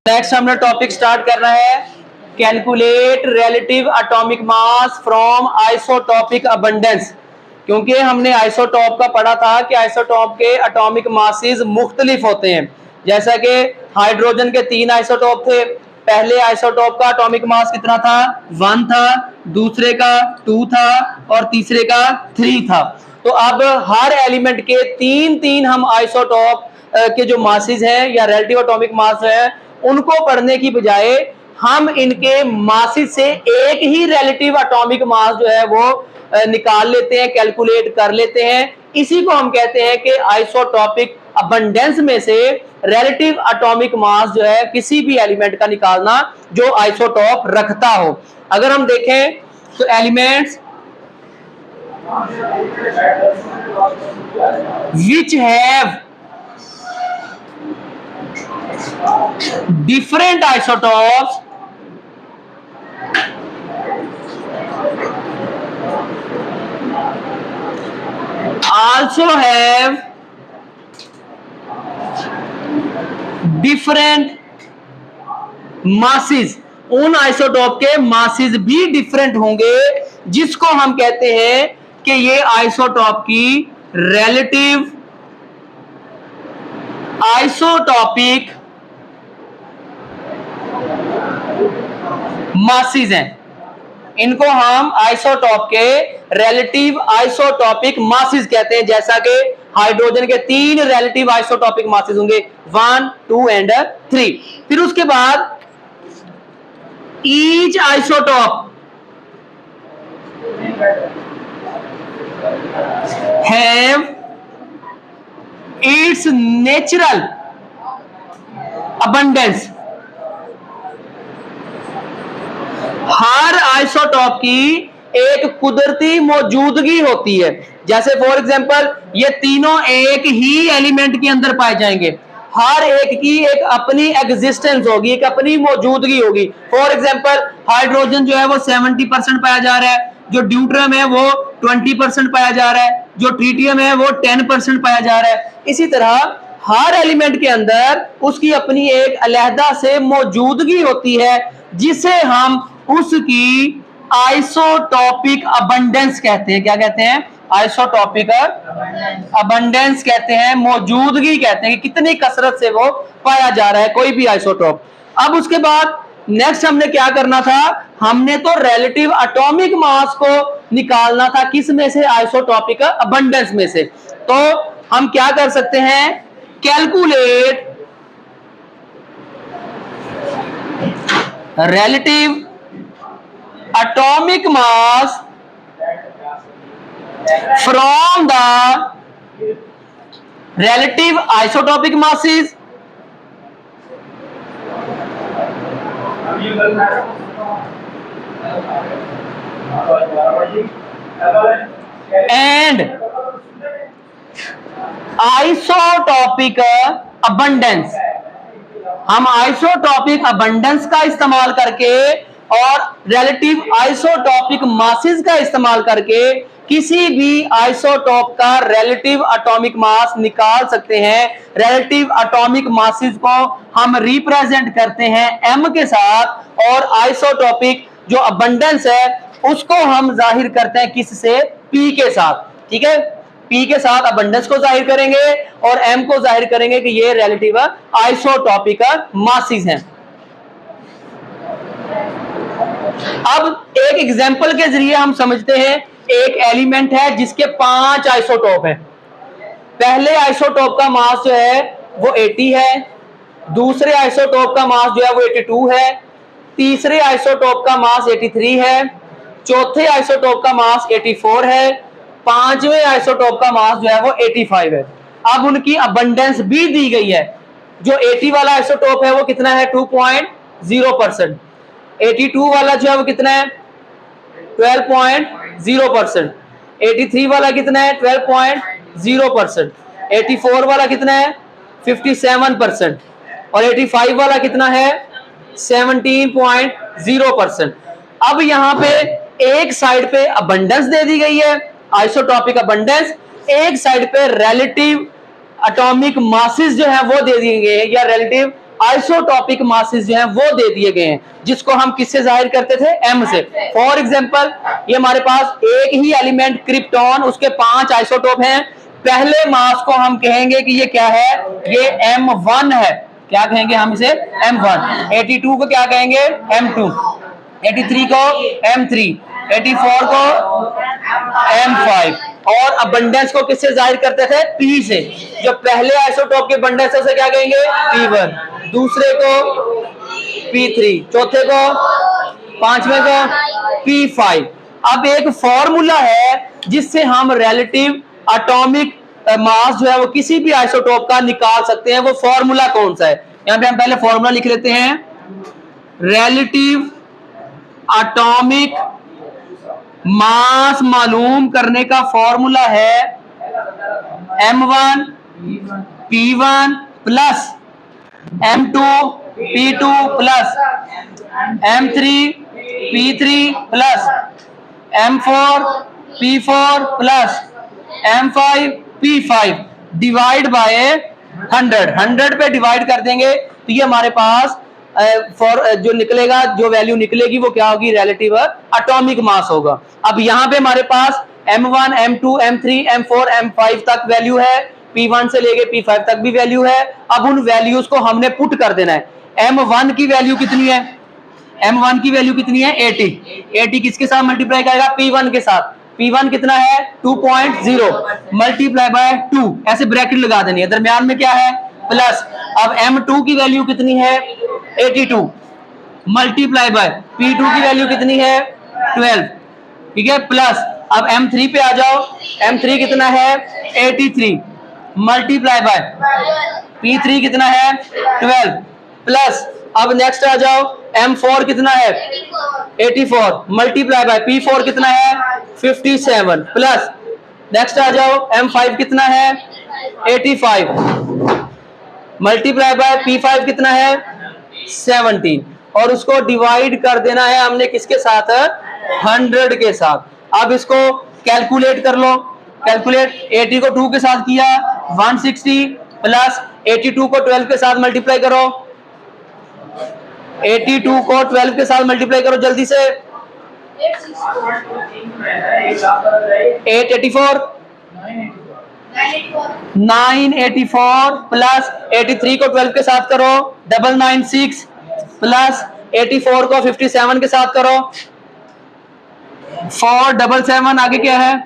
Next हमने topic start करना है calculate relative atomic mass from isotopic abundance. क्योंकि हमने आइसोटॉप का पढ़ा था कि आइसोटॉप के एटॉमिक मासेस मुख्तलिफ होते हैं। जैसा कि हाइड्रोजन के 3 आइसोटॉप थे। पहले आइसोटॉप का एटॉमिक मास कितना था? 1 था, दूसरे का 2 था और तीसरे का 3 था। तो अब हर एलिमेंट के 3-3 हम आइसोटॉप के जो मासेस हैं या रिलेटिव एटॉमिक मास है उनको पढ़ने की बजाय हम इनके मासेस से एक ही रिलेटिव एटॉमिक मास जो है वो निकाल लेते हैं, कैलकुलेट कर लेते हैं। इसी को हम कहते हैं कि आइसोटॉपिक अबंडेंस में से रिलेटिव एटॉमिक मास जो है किसी भी एलिमेंट का निकालना जो आइसोटॉप रखता हो। अगर हम देखें तो elements which have different isotopes also have different masses। उन आइसोटॉप के मासेस भी डिफरेंट होंगे जिसको हम कहते हैं कि ये आइसोटॉप की रिलेटिव आइसोटॉपिक मासेस हैं। इनको हम आइसोटॉप के रिलेटिव आइसोटॉपिक मासेस कहते हैं। जैसा कि हाइड्रोजन के 3 रिलेटिव आइसोटॉपिक मासेस होंगे 1, 2 एंड 3। फिर उसके बाद each isotope have it's natural abundance. Her isotope की एक कुदरती मौजूदगी होती है। जैसे फॉर एग्जांपल ये तीनों एक ही एलिमेंट के अंदर पाए जाएंगे। हर एक की एक अपनी एग्जिस्टेंस होगी, एक अपनी मौजूदगी होगी। फॉर एग्जांपल हाइड्रोजन जो है वो 70% पाया जा रहा है, जो ड्यूट्रियम है वो 20% पाया जा रहा है, जो ट्रिटियम है वो 10% पाया जा रहा है। इसी तरह हर एलिमेंट के अंदर उसकी अपनी एक अलहदा से मौजूदगी होती है जिसे हम उसकी आइसोटॉपिक अबंडेंस कहते हैं। क्या कहते हैं? आइसोटॉपिक अबंडेंस कहते हैं, मौजूदगी कहते हैं कि कितनी कसरत से वो पाया जा रहा है कोई भी आइसोटॉप। अब उसके बाद नेक्स्ट हमने क्या करना था? हमने तो रिलेटिव एटॉमिक मास को निकालना था। किस में से? आइसोटॉपिक अबंडेंस में से। तो हम क्या कर सकते हैं? Calculate relative atomic mass from the relative isotopic masses and isotopic abundance। हम आइसोटॉपिक अबंडेंस का इस्तेमाल करके और रिलेटिव आइसोटॉपिक मासेस का इस्तेमाल करके किसी भी आइसोटॉप का रिलेटिव एटॉमिक मास निकाल सकते हैं। रिलेटिव एटॉमिक मासेस को हम रिप्रेजेंट करते हैं m के साथ और आइसोटॉपिक जो अबंडेंस है उसको हम जाहिर करते हैं किससे? p के साथ। ठीक है, P के साथ अबंडेंस को जाहिर करेंगे और M को जाहिर करेंगे कि ये रिलेटिव आइसोटॉपिक मासेस हैं। अब एक एग्जांपल के जरिए हम समझते हैं। एक एलिमेंट है जिसके 5 आइसोटॉप हैं। पहले आइसोटॉप का मास जो है वो 80 है, दूसरे आइसोटॉप का मास जो है वो 82 है, तीसरे आइसोटॉप का मास 83 है, चौथे आइसोटॉप का मास 84 है, पांचवें आइसोटॉप का मास जो है वो 85 है। अब उनकी अबंडेंस भी दी गई है। जो 80 वाला आइसोटॉप है वो कितना है? 2.0%। 82 वाला जो है वो कितना है? 12.0%। 83 वाला कितना है? 12.0%। 84 वाला कितना है? 57%। और 85 वाला कितना है? 17.0%। अब यहाँ पे एक साइड पे अबंडेंस दे दी गई है, आइसोटॉपिक अबंडेंस, एक साइड पे रिलेटिव एटॉमिक मासेस जो है वो दे दिए गए हैं या रिलेटिव आइसोटॉपिक मासेस जो हैं वो दे दिए गए हैं, जिसको हम किससे जाहिर करते थे, m से। फॉर एग्जांपल ये हमारे पास एक ही एलिमेंट क्रिप्टॉन, उसके 5 आइसोटॉप हैं। पहले मास को हम कहेंगे कि ये क्या है, ये m1 है। क्या कहेंगे हम इसे, m1। 82 को क्या कहेंगे, m2। 83 को m3, 84 को m5। और अबंडेंस को किससे जाहिर करते थे, p से। जो पहले आइसोटॉप के अबंडेंस है उसे क्या कहेंगे, p1, दूसरे को p3, चौथे को, पांचवें को p5। अब एक फॉर्मूला है जिससे हम रिलेटिव एटॉमिक मास जो है वो किसी भी आइसोटॉप का निकाल सकते हैं। वो फॉर्मूला कौन सा है, यहां पे हम पहले फॉर्मूला लिख लेते हैं। रिलेटिव एटॉमिक मास मालूम करने का फॉर्मूला है m1 p1 plus m2 p2 plus m3 p3 plus m4 p4 plus m5 p5 divide by 100 पे डिवाइड कर देंगे तो ये हमारे पास जो निकलेगा, जो वैल्यू निकलेगी वो क्या होगी, रिलेटिव एटॉमिक मास होगा। अब यहाँ पे हमारे पास m1 m2 m3 m4 m5 तक वैल्यू है, p1 से लेके p5 तक भी वैल्यू है। अब उन वैल्यूज को हमने पुट कर देना है। m1 की वैल्यू कितनी है, m1 की वैल्यू कितनी है, 80 किसके साथ मल्टीप्लाई करेगा, p1 के साथ। p1 कितना है, 2.0 मल्टीप्लाई बाय 2, ऐसे ब्रैकेट लगा देनी है, दरमियान में क्या है, प्लस। अब m2 की वैल्यू कितनी है, 82 मल्टीप्लाई बाय p2 की वैल्यू कितनी है, 12, ठीक है, प्लस। अब m3 पे आ जाओ, m3 कितना है, 83 मल्टीप्लाई बाय p3 कितना है, 12, प्लस। अब नेक्स्ट आ जाओ, m4 कितना है, 84 मल्टीप्लाई बाय p4 कितना है, 57, प्लस। नेक्स्ट आ जाओ, m5 कितना है, 85 मल्टीप्लाई बाय p5 कितना है, 17, और उसको डिवाइड कर देना है हमने किसके साथ, 100 के साथ। अब इसको कैलकुलेट कर लो, कैलकुलेट। 80 को 2 के साथ किया 160, प्लस 82 को 12 के साथ मल्टीप्लाई करो, 82 को 12 के साथ मल्टीप्लाई करो जल्दी से, 884 984 प्लस 83 को 12 के साथ करो 996 प्लस 84 को 57 के साथ करो 477, आगे क्या है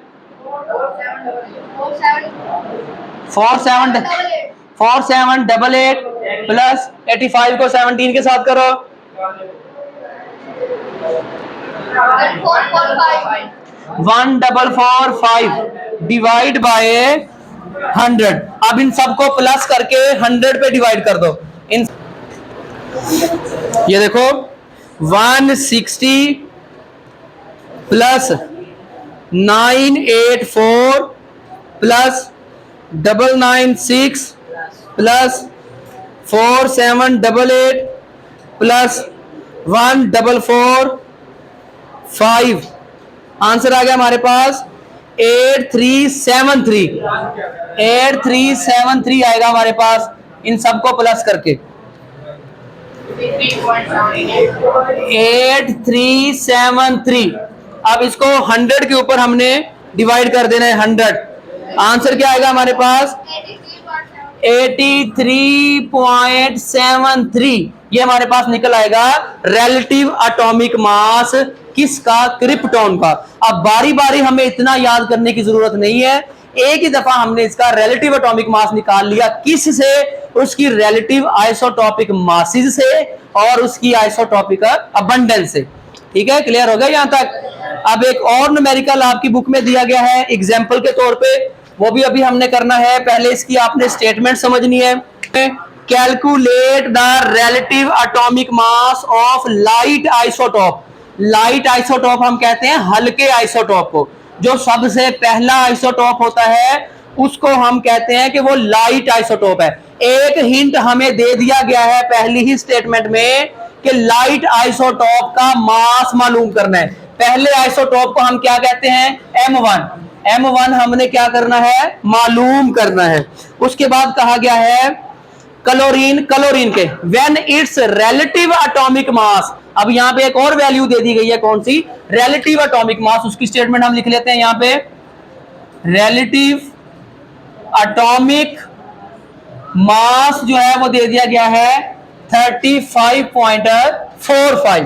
4788 प्लस 85 को 17 के साथ करो 1445 डिवाइड बाय 100। अब इन सबको प्लस करके 100 पे डिवाइड कर दो। इन ये देखो 160 plus 984 plus 996 plus 4788 plus 1445, answer आ गया हमारे पास 8373 आएगा हमारे पास इन सबको प्लस करके 8373। अब इसको 100 के ऊपर हमने डिवाइड कर देना है 100, आंसर क्या आएगा हमारे पास 83.73। ये हमारे पास निकल आएगा रिलेटिव एटॉमिक मास किसका, क्रिप्टॉन का। अब बारी बारी हमें इतना याद करने की जरूरत नहीं है, एक ही दफा हमने इसका रिलेटिव एटॉमिक मास निकाल लिया। किस से, उसकी रिलेटिव आइसोटॉपिक मासेस से और उसकी आइसोटॉपिक अबंडेंस से। ठीक है, क्लियर हो गया यहां तक। अब एक और न्यूमेरिकल आपकी बुक में दिया गया है एग्जाम्पल के तौर पे, वो भी अभी हमने करना है। पहले इसकी आपने स्टेटमेंट समझनी है। Calculate the relative atomic mass of light isotope. Light isotope हम कहते हैं हल्के आइसोटॉप को, जो सबसे पहला आइसोटॉप होता है उसको हम कहते हैं कि वो लाइट आइसोटॉप है। एक हिंट हमें दे दिया गया है पहली ही स्टेटमेंट में कि लाइट आइसोटॉप का मास मालूम करना है। पहले आइसोटॉप को हम क्या कहते हैं, M1 हमने क्या करना है, मालूम करना है। उसके बाद कहा गया है क्लोरीन के when it's relative atomic mass, अब यहां पे एक और वैल्यू दे दी गई है, कौन सी? Relative atomic mass. उसकी स्टेटमेंट हम लिख लेते हैं यहां पे, रिलेटिव एटॉमिक मास जो है वो दे दिया गया है 35.45,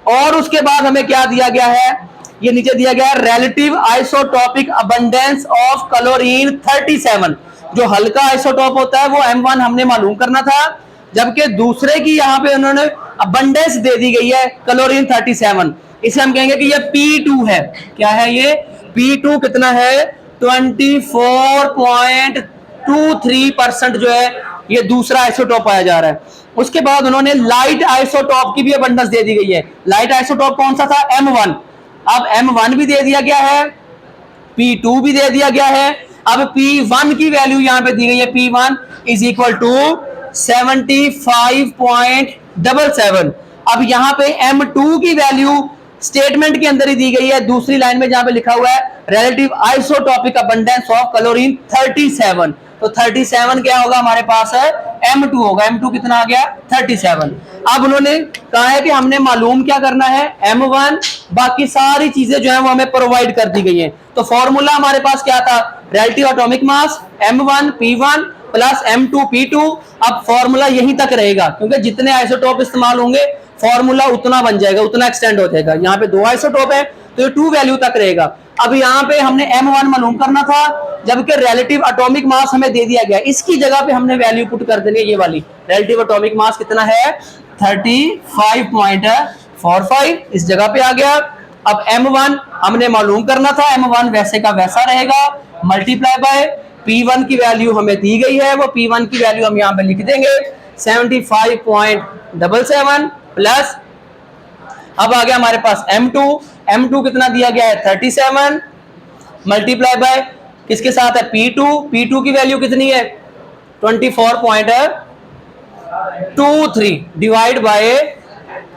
और उसके बाद हमें क्या दिया गया है, ये नीचे दिया गया है relative isotopic abundance of chlorine 37। जो हल्का आइसोटोप होता है वो M1 हमने मालूम करना था, जबकि दूसरे की यहां पे उन्होंने अबंडेंस दे दी गई है क्लोरीन 37। इसे हम कहेंगे कि ये P2 है। क्या है ये? P2 कितना है? 24.23% जो है ये दूसरा आइसोटोप पाया जा रहा है। उसके बाद उन्होंने लाइट आइसोटोप की भी अबंडेंस दे दी गई है। लाइट आइसोटोप कौन सा था? M1। अब M1 भी दे दिया गया है, P2 भी दे दिया गया है। अब P1 की वैल्यू यहां पे दी गई है, P1 इज इक्वल टू 75.77। अब यहां पे M2 की वैल्यू स्टेटमेंट के अंदर ही दी गई है, दूसरी लाइन में जहां पे लिखा हुआ है relative isotopic abundance of chlorine 37। तो 37 क्या होगा हमारे पास है? M2 होगा। M2 कितना आ गया? 37। अब उन्होंने कहा है कि हमने मालूम क्या करना है? M1, बाकी सारी चीजें जो है वो हमें प्रोवाइड कर दी गई है। तो फॉर्मूला हमारे पास क्या था? Relative atomic mass M1 P1 plus M2 P2। अब फॉर्मूला यहीं तक रहेगा, क्योंकि जितने आइसोटोप इस्तेमाल होंगे फॉर्मूला उतना बन जाएगा, उतना एक्सटेंड हो जाएगा। यहाँ पे 2 आइसोटोप है तो ये 2 वैल्यू तक रहेगा। अब यहाँ पे हमने M1 मालूम करना था, जबकि रिलेटिव एटॉमिक मास हमें दे दिया गया, इसकी जगह पे हमने वैल्यू पुट कर देनी है, ये वाली। रिलेटिव एटॉमिक मास कितना है? 35.45, इस जगह पे आ गया। अब M1 हमने मालूम करना था, M1 वैसे का वैसा रहेगा, मल्टीप्लाई बाय P1 की वैल्यू हमें दी गई है, वो P1 की वैल्यू हम यहाँ पे लिख देंगे 75.77 प्लस, अब आ गया हमारे पास M2 कितना दिया गया है? 37 मल्टीप्लाई बाय किसके साथ है? P2 की वैल्यू कितनी है? 24.23 डिवाइड बाय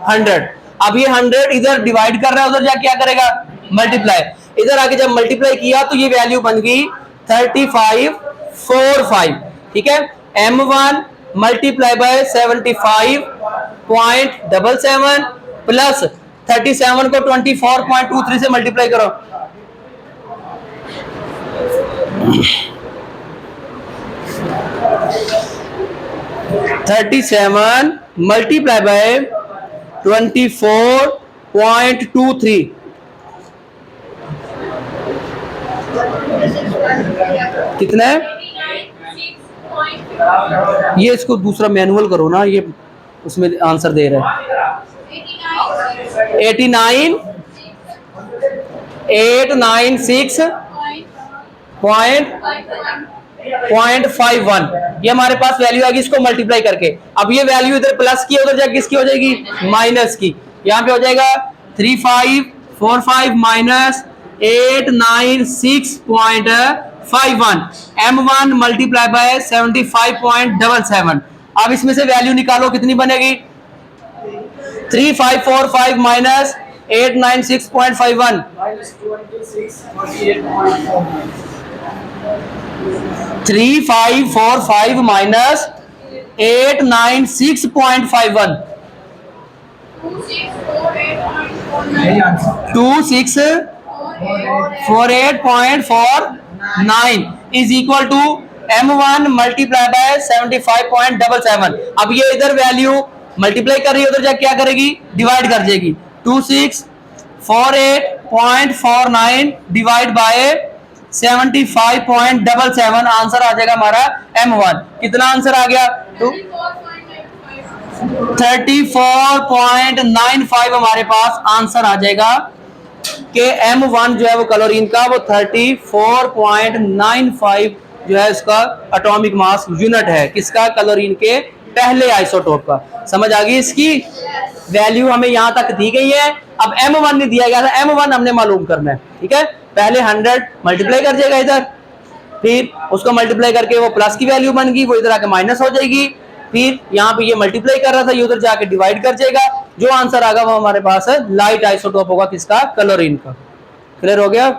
100। अब ये 100 इधर डिवाइड कर रहा है, उधर जाके क्या करेगा? मल्टीप्लाई। इधर आके जब मल्टीप्लाई किया तो ये वैल्यू बन गई 35.45। ठीक है, M1 मल्टीप्लाई बाय 75.77 प्लस 37 को 24.23 से मल्टीप्लाई करो, 37 मल्टीप्लाई बाय 24.23 कितना है? ये इसको दूसरा मैनुअल करो ना, ये उसमें आंसर दे रहा है 89.896.51। ये हमारे पास वैल्यू आएगी, इसको मल्टीप्लाई करके। अब ये वैल्यू इधर प्लस की, उधर जाके किसकी हो जाएगी? माइनस की। यहाँ पे हो जाएगा 3545 माइनस 896.51 M1 मल्टीप्लाई बाय 75.77। अब इसमें से वैल्यू निकालो, कितनी बनेगी? 3545 minus 896.51 3545 minus 896.51 2648.49 is equal to M1 multiply by 75.77। अब ये इधर वैल्यू मल्टीप्लाई कर रही है, उधर जाके क्या करेगी? डिवाइड कर देगी। 2648.49 डिवाइड बाय 75.77, आंसर आ जाएगा हमारा M1। कितना आंसर आ गया? 34.95 हमारे पास आंसर आ जाएगा कि M1 जो है वो क्लोरीन का वो 34.95 जो है इसका एटॉमिक मास यूनिट है, किसका? क्लोरीन के पहले आइसोटोप का। समझ आ गई? इसकी वैल्यू हमें यहां तक दी गई है। अब M1 नहीं दिया गया था, M1 हमने मालूम करना है। ठीक है, पहले 100 मल्टीप्लाई कर जाएगा इधर, फिर उसको मल्टीप्लाई करके वो प्लस की वैल्यू बन गई, वो इधर आके माइनस हो जाएगी, फिर यहाँ पे ये मल्टीप्लाई कर रहा था, ये उधर जाके डिवाइड कर जाएगा। जो आंसर आएगा वो हमारे पास है लाइट आइसोटोप होगा, किसका? क्लोरीन का। क्लियर हो गया?